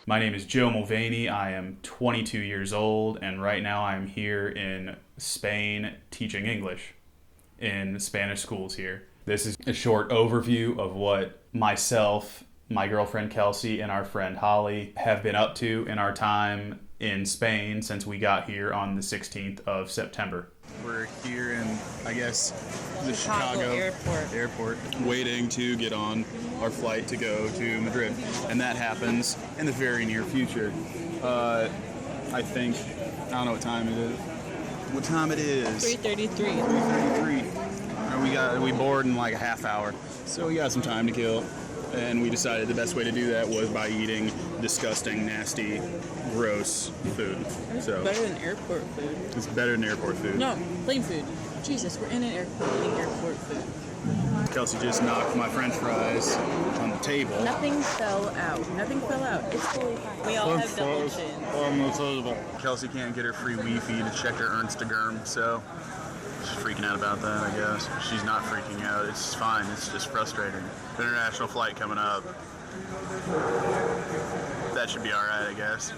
My name is Joe Mulvaney. I am 22 years old, and right now I'm here in Spain teaching English in Spanish schools here. This is a short overview of what myself, my girlfriend Kelsi, and our friend Holly have been up to in our time in Spain since we got here on the 16th of September. We're here in, I guess, the Chicago airport, waiting to get on our flight to go to Madrid. And that happens in the very near future. I don't know what time it is. What time it is? 3:33. 3:33. We board in like a half hour. So we got some time to kill. And we decided the best way to do that was by eating disgusting, nasty, gross food. It's better than airport food. It's better than airport food. No, plane food. Jesus, we're in an airport eating airport food. Kelsi just knocked my french fries on the table. Nothing fell out. It's fully fine. We all have double chins. Kelsi can't get her free Wi-Fi to check her Instagram, so she's freaking out about that, I guess. She's not freaking out. It's fine. It's just frustrating. International flight coming up. That should be all right, I guess.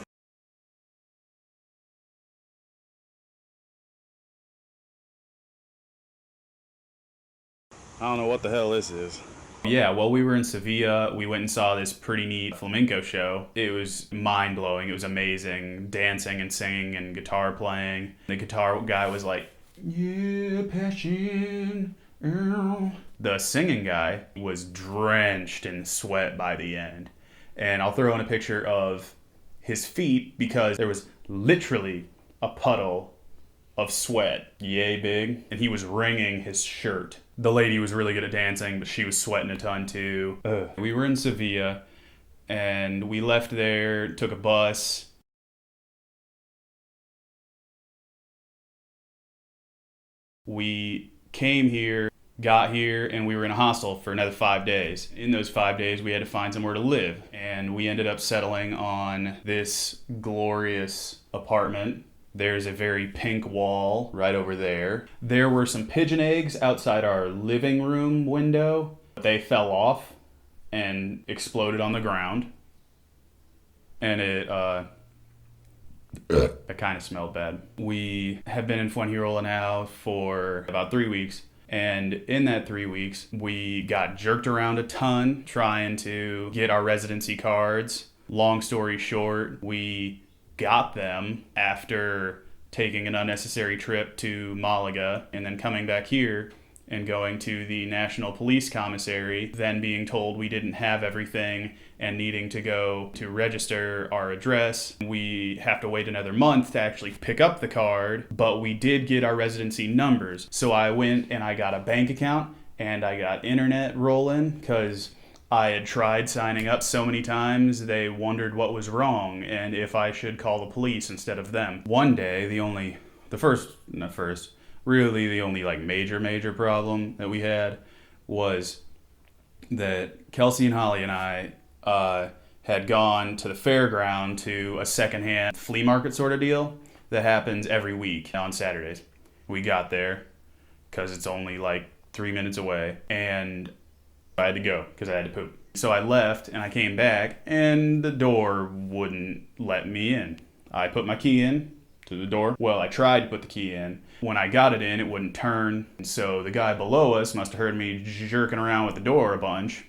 I don't know what the hell this is. Yeah, while we were in Sevilla, we went and saw this pretty neat flamenco show. It was mind-blowing. It was amazing. Dancing and singing and guitar playing. The guitar guy was like, yeah, passion. The singing guy was drenched in sweat by the end. And I'll throw in a picture of his feet because there was literally a puddle of sweat, yay big, and he was wringing his shirt. The lady was really good at dancing, but she was sweating a ton too. Ugh. We were in Sevilla, and we left there, took a bus. We came here, got here, and we were in a hostel for another 5 days. In those 5 days, we had to find somewhere to live, and we ended up settling on this glorious apartment. There's a very pink wall right over there. There were some pigeon eggs outside our living room window. They fell off and exploded on the ground. And it kind of smelled bad. We have been in Fuengirola now for about 3 weeks. And in that 3 weeks, we got jerked around a ton trying to get our residency cards. Long story short, we got them after taking an unnecessary trip to Malaga and then coming back here and going to the National Police Commissary, then being told we didn't have everything and needing to go to register our address. We have to wait another month to actually pick up the card, but we did get our residency numbers. So I went and I got a bank account and I got internet rolling because I had tried signing up so many times, they wondered what was wrong and if I should call the police instead of them. One day, the only like major problem that we had was that Kelsi and Holly and I had gone to the fairground to a secondhand flea market sort of deal that happens every week on Saturdays. We got there because it's only like 3 minutes away and I had to go because I had to poop. So I left and I came back and the door wouldn't let me in. I put my key in to the door. Well, I tried to put the key in. When I got it in, it wouldn't turn. So the guy below us must have heard me jerking around with the door a bunch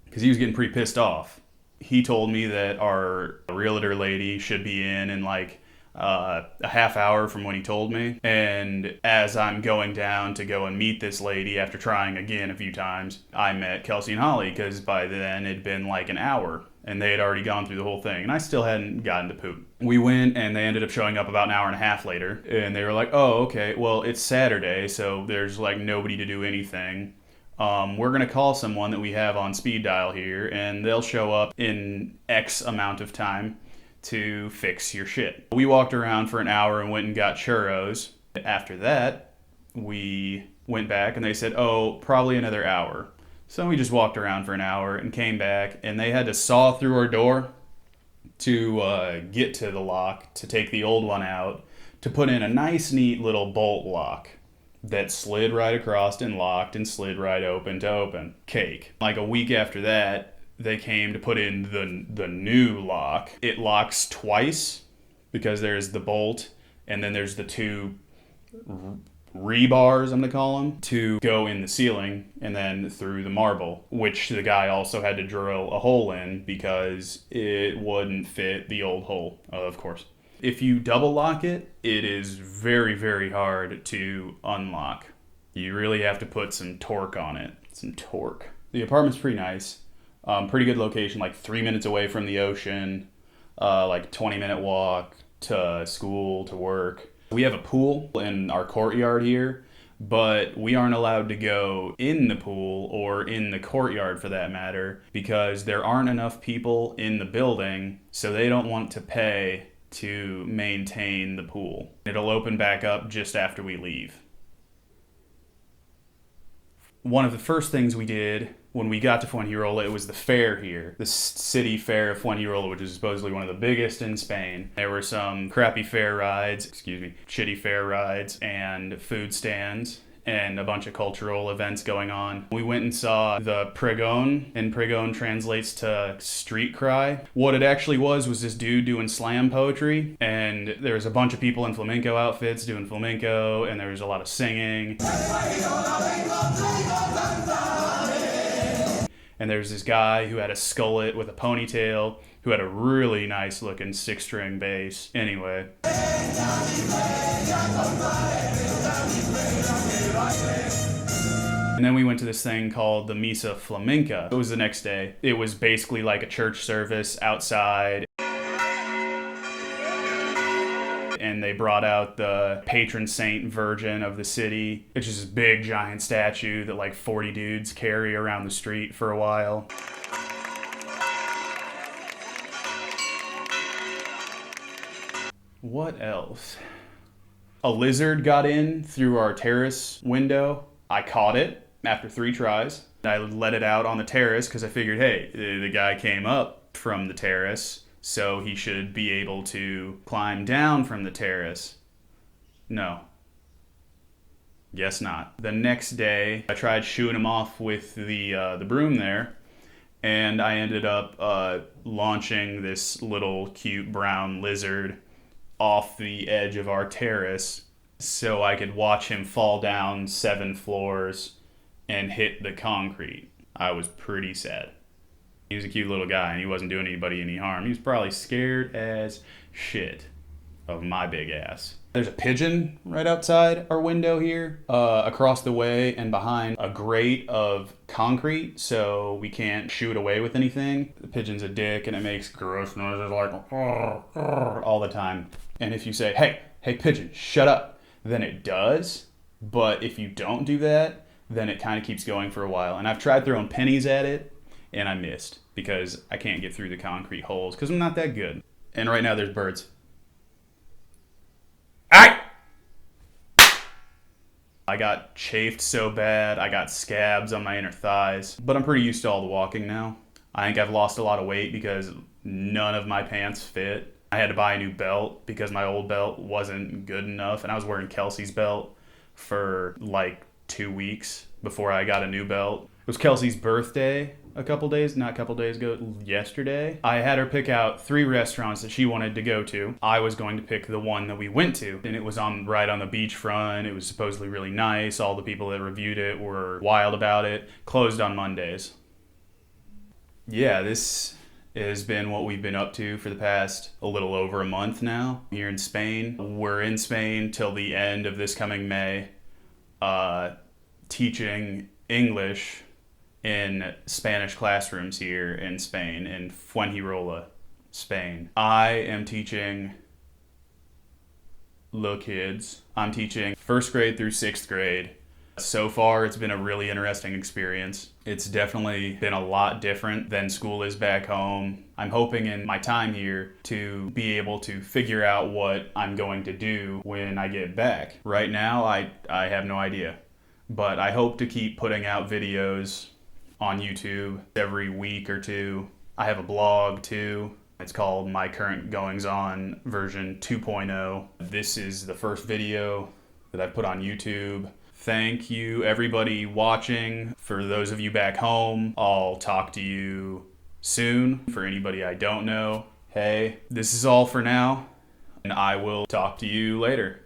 because he was getting pretty pissed off. He told me that our realtor lady should be in like a half hour from when he told me. And as I'm going down to go and meet this lady after trying again a few times, I met Kelsi and Holly because by then it'd been like an hour and they had already gone through the whole thing and I still hadn't gotten to poop. We went and they ended up showing up about an hour and a half later and they were like, oh, okay, well, it's Saturday, so there's like nobody to do anything. We're going to call someone that we have on speed dial here and they'll show up in X amount of time to fix your shit. We walked around for an hour and went and got churros. After that, we went back and they said, oh, probably another hour. So we just walked around for an hour and came back and they had to saw through our door to get to the lock, to take the old one out, to put in a nice, neat little bolt lock that slid right across and locked and slid right open to open. Cake. Like a week after that, they came to put in the new lock. It locks twice because there's the bolt and then there's the two rebars, I'm gonna call them, to go in the ceiling and then through the marble, which the guy also had to drill a hole in because it wouldn't fit the old hole, of course. If you double lock it, it is very, very hard to unlock. You really have to put some torque on it. Some torque. The apartment's pretty nice. Pretty good location, like 3 minutes away from the ocean, like 20-minute walk to school, to work. We have a pool in our courtyard here, but we aren't allowed to go in the pool or in the courtyard for that matter because there aren't enough people in the building, so they don't want to pay to maintain the pool. It'll open back up just after we leave. One of the first things we did when we got to Fuengirola, it was the fair here. The city fair of Fuengirola, which is supposedly one of the biggest in Spain. There were some shitty fair rides and food stands and a bunch of cultural events going on. We went and saw the pregón, and pregón translates to street cry. What it actually was this dude doing slam poetry, and there was a bunch of people in flamenco outfits doing flamenco, and there was a lot of singing. And there's this guy who had a skullet with a ponytail, who had a really nice looking 6-string bass. Anyway. And then we went to this thing called the Misa Flamenca. It was the next day. It was basically like a church service outside. And they brought out the patron saint virgin of the city. It's just this big giant statue that like 40 dudes carry around the street for a while. What else? A lizard got in through our terrace window. I caught it after 3 tries. I let it out on the terrace because I figured, hey, the guy came up from the terrace, so he should be able to climb down from the terrace. No. Guess not. The next day, I tried shooing him off with the broom there, and I ended up launching this little cute brown lizard off the edge of our terrace so I could watch him fall down 7 floors and hit the concrete. I was pretty sad. He was a cute little guy and he wasn't doing anybody any harm. He was probably scared as shit of my big ass. There's a pigeon right outside our window here, across the way and behind a grate of concrete, so we can't shoo it away with anything. The pigeon's a dick and it makes gross noises like all the time. And if you say, hey pigeon, shut up, then it does. But if you don't do that, then it kind of keeps going for a while. And I've tried throwing pennies at it and I missed because I can't get through the concrete holes because I'm not that good. And right now there's birds. I got chafed so bad, I got scabs on my inner thighs, but I'm pretty used to all the walking now. I think I've lost a lot of weight because none of my pants fit. I had to buy a new belt because my old belt wasn't good enough, and I was wearing Kelsi's belt for like 2 weeks before I got a new belt. It was Kelsi's birthday yesterday. I had her pick out 3 restaurants that she wanted to go to. I was going to pick the one that we went to, and it was right on the beachfront. It was supposedly really nice. All the people that reviewed it were wild about it. Closed on Mondays. Yeah, this has been what we've been up to for the past a little over a month now here in Spain. We're in Spain till the end of this coming May, teaching English in Spanish classrooms here in Spain, in Fuengirola, Spain. I am teaching little kids. I'm teaching 1st grade through 6th grade. So far, it's been a really interesting experience. It's definitely been a lot different than school is back home. I'm hoping in my time here to be able to figure out what I'm going to do when I get back. Right now, I have no idea. But I hope to keep putting out videos on YouTube every week or 2. I have a blog too. It's called My Current Goings On version 2.0. This is the first video that I've put on YouTube. Thank you everybody watching. For those of you back home, I'll talk to you soon. For anybody I don't know, hey, this is all for now, and I will talk to you later.